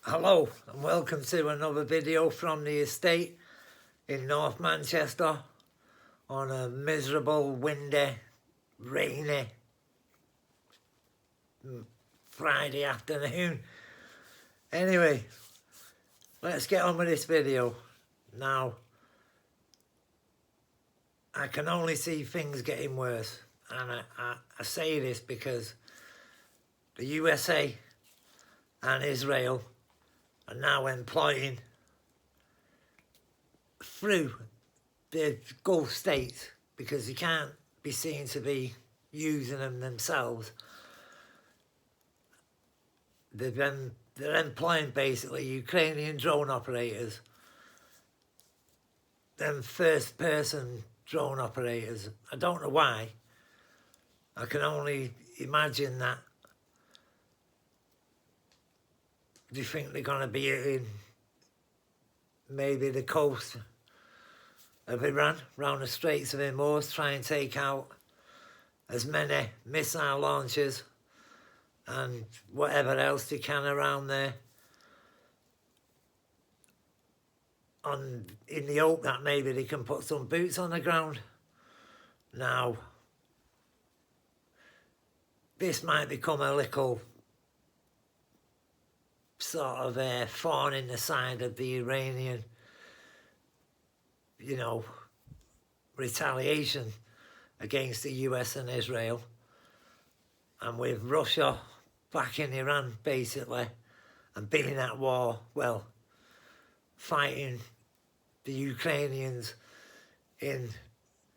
Hello and welcome to another video from the estate in North Manchester on a miserable, windy, rainy Friday afternoon. Anyway, let's get on with this video. Now, I can only see things getting worse, and I say this because the USA and Israel are now employing through the Gulf states, because they can't be seen to be using them themselves. They're employing basically Ukrainian drone operators, them first-person drone operators. I don't know why. I can only imagine that they think they're going to be hitting maybe the coast of Iran, round the Straits of Hormuz, try and take out as many missile launches and whatever else they can around there, in the hope that maybe they can put some boots on the ground. Now, this might become a little sort of thorn in the side of the Iranian, retaliation against the US and Israel, and with Russia backing Iran basically and being at war, well, fighting the Ukrainians in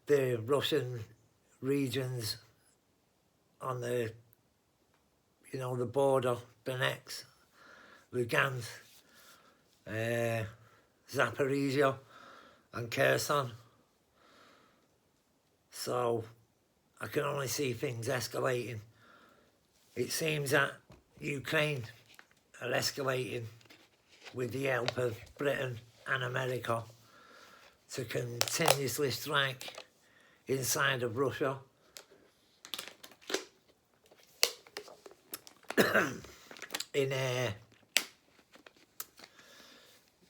the Russian regions on the, the border, Donetsk, Lugansk, Zaporizhia and Kherson. So I can only see things escalating. It seems that Ukraine are escalating with the help of Britain and America to continuously strike inside of Russia. In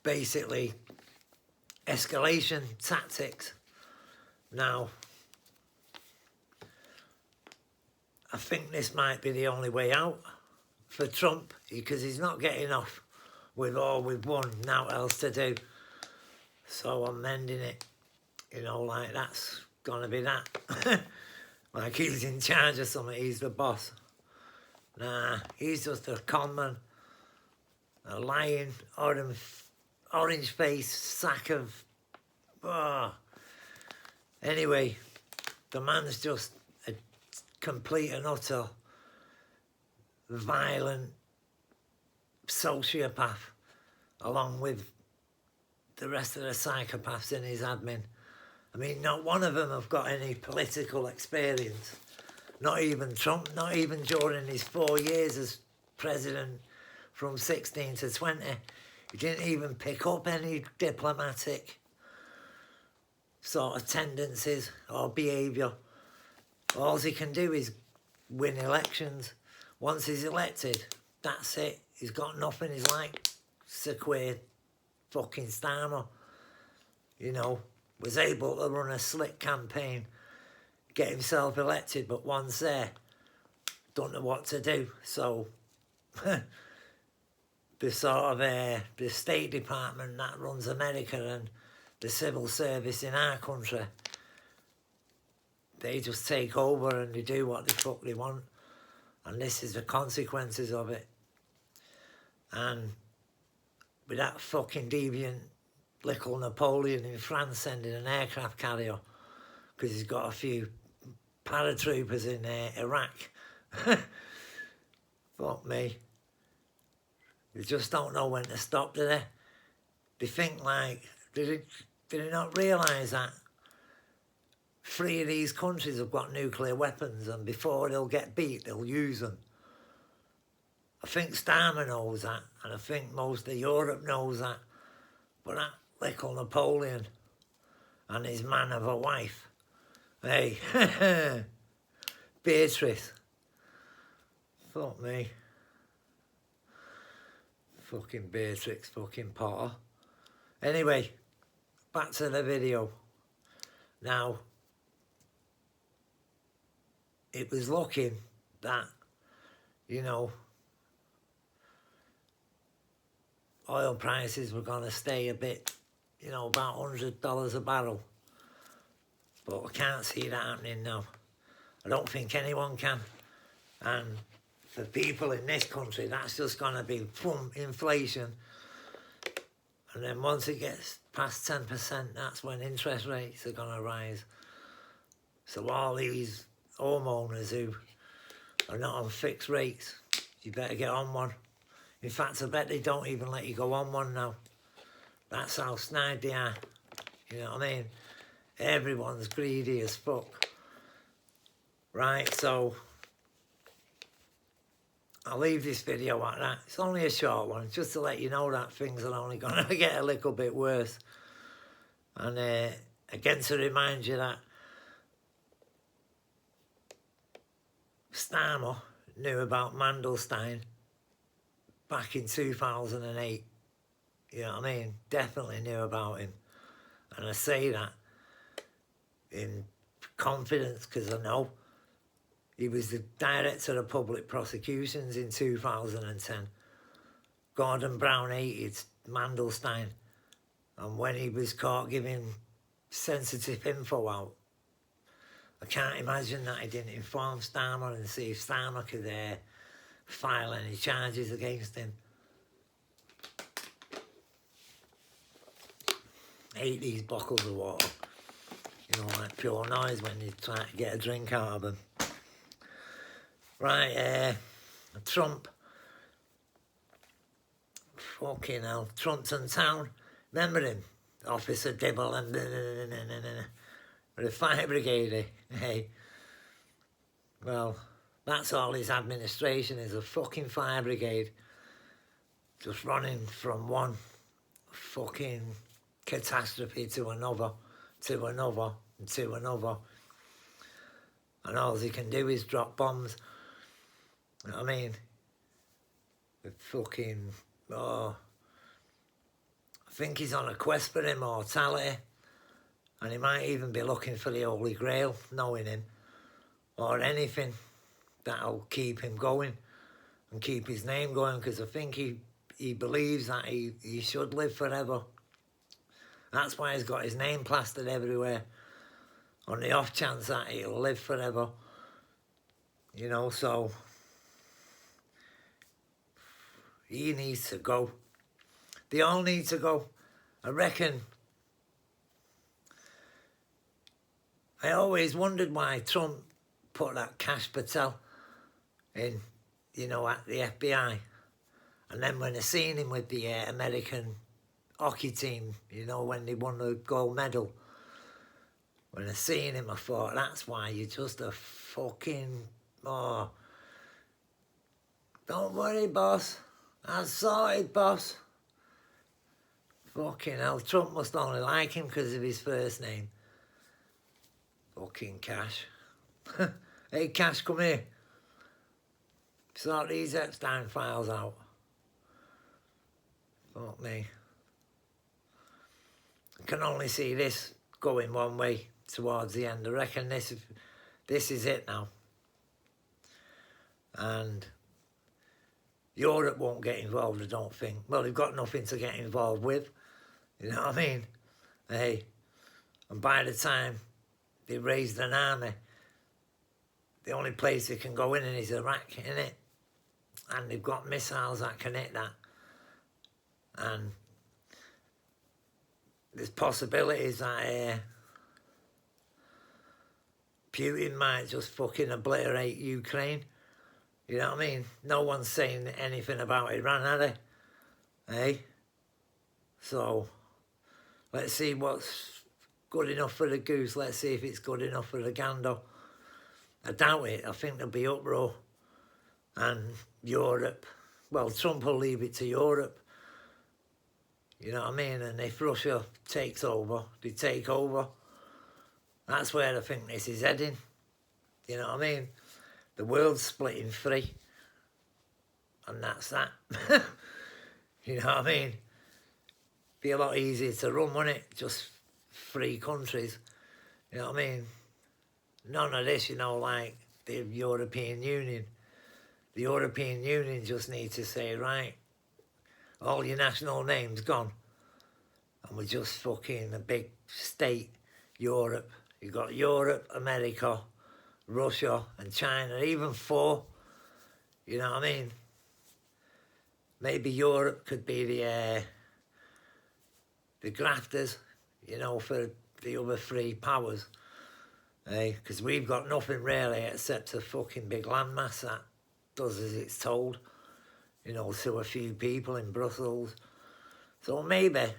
basically escalation tactics. Now, I think this might be the only way out for Trump, because he's not getting off with all with one, now else to do. So I'm mending it, like that's gonna be that. Like he's in charge of something, he's the boss. Nah, he's just a common, a lying, orange-faced sack of... Anyway, the man's just a complete and utter violent sociopath, along with the rest of the psychopaths in his admin. I mean, not one of them have got any political experience. Not even Trump, not even during his 4 years as president from 16 to 20. He didn't even pick up any diplomatic sort of tendencies or behaviour. All he can do is win elections. Once he's elected, that's it. He's got nothing. He's like Sir Keir fucking Starmer. Was able to run a slick campaign, get himself elected, but once there, don't know what to do. So the sort of the State Department that runs America and the civil service in our country, they just take over and they do what the fuck they want, and this is the consequences of it. And with that fucking deviant little Napoleon in France sending an aircraft carrier because he's got a few paratroopers in Iraq. Fuck me. They just don't know when to stop, do they? They think like, did they not realise that 3 of these countries have got nuclear weapons, and before they'll get beat, they'll use them? I think Starmer knows that, and I think most of Europe knows that. But that little Napoleon and his man of a wife, hey, Beatrice, fuck me. fucking Beatrix fucking Potter. Anyway, back to the video. Now, it was looking that, you know, oil prices were going to stay a bit, you know, about $100 a barrel. But I can't see that happening now. I don't think anyone can. And for people in this country, that's just going to be boom, inflation. And then once it gets past 10%, that's when interest rates are going to rise. So all these homeowners who are not on fixed rates, you better get on one. In fact, I bet they don't even let you go on one now. That's how snide they are. You know what I mean? Everyone's greedy as fuck. Right, so I'll leave this video at that. It's only a short one, just to let you know that things are only going to get a little bit worse. And again, to remind you that Starmer knew about Mandelstein back in 2008. You know what I mean? Definitely knew about him. And I say that in confidence because I know he was the director of public prosecutions in 2010. Gordon Brown hated Mandelstein. And when he was caught giving sensitive info out, I can't imagine that he didn't inform Starmer and see if Starmer could file any charges against him. I hate these bottles of water. You know, like pure noise when you try to get a drink out of them. Right, Trump. Fucking hell. Trumpton Town. Remember him? Officer Dibble and with the fire brigade, hey. Well, that's all his administration is, a fucking fire brigade. Just running from one fucking catastrophe to another, to another, and to another. And all he can do is drop bombs. You know what I mean? The fucking, I think he's on a quest for immortality. And he might even be looking for the Holy Grail, knowing him. Or anything that'll keep him going and keep his name going, because I think he believes that he should live forever. That's why he's got his name plastered everywhere, on the off chance that he'll live forever. You know, so he needs to go. They all need to go. I reckon. I always wondered why Trump put that Kash Patel in, you know, at the FBI. And then when I seen him with the American hockey team, you know, when they won the gold medal, when I seen him, I thought, that's why you're just a fucking, don't worry, boss. I sorted, boss. Fucking hell, Trump must only like him because of his first name. Fucking Kash. Hey, Kash, come here. Sort these Epstein files out. Fuck me. I can only see this going one way towards the end. I reckon this is it now. And Europe won't get involved, I don't think. Well, they've got nothing to get involved with. You know what I mean? Hey, and by the time they raised an army, the only place they can go in is Iraq, innit? And they've got missiles that can hit that. And there's possibilities that Putin might just fucking obliterate Ukraine. You know what I mean? No one's saying anything about Iran, are they? Hey? So, let's see what's good enough for the goose. Let's see if it's good enough for the gander. I doubt it. I think there'll be uproar. And Europe, well, Trump will leave it to Europe. You know what I mean? And if Russia takes over, they take over. That's where I think this is heading. You know what I mean? The world's splitting free. And that's that. You know what I mean? Be a lot easier to run, wouldn't it? Just free countries. You know what I mean? None of this, you know, like the European Union. The European Union just need to say, right, all your national names gone. And we're just fucking a big state, Europe. You've got Europe, America, Russia and China, even 4. You know what I mean? Maybe Europe could be the grafters, you know, for the other 3 powers. Because we've got nothing really except a fucking big landmass that does as it's told, you know, to a few people in Brussels. So maybe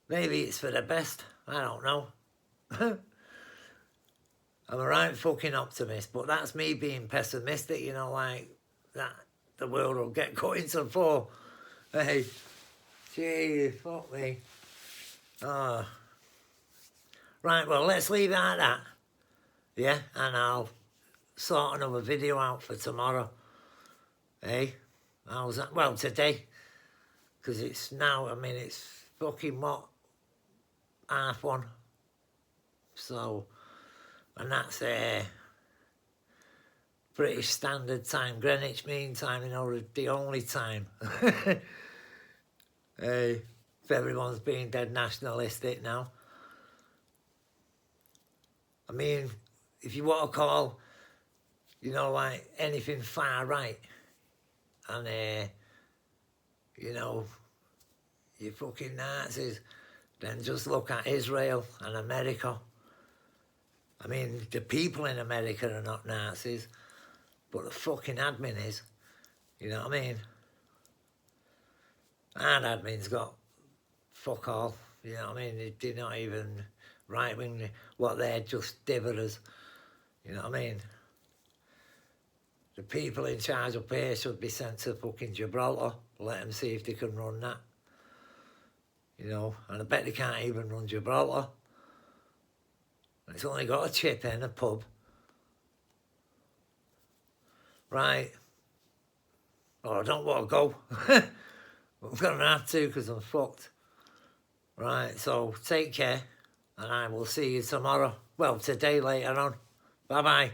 it's for the best. I don't know. I'm a right fucking optimist, but that's me being pessimistic, you know, like that the world will get cut into 4. Hey, gee, fuck me. Oh. Right, well, let's leave it at that. Yeah, and I'll sort another video out for tomorrow. Hey, how's that? Well, today. Because it's now, I mean, it's fucking what? 1:30. So, and that's British Standard Time, Greenwich Mean Time, you know, the only time. Hey, if everyone's being dead nationalistic now. I mean, if you want to call, you know, like anything far right, and, you know, you fucking Nazis, then just look at Israel and America. I mean, the people in America are not Nazis, but the fucking admin is. You know what I mean? And admin's got fuck all. You know what I mean? They're not even right-wing. What they're just divers. You know what I mean? The people in charge up here should be sent to fucking Gibraltar. Let them see if they can run that. You know, and I bet they can't even run Gibraltar. It's only got a chip in a pub. Right. Oh, I don't want to go. I'm going to have to because I'm fucked. Right, so take care. And I will see you tomorrow. Well, today later on. Bye-bye.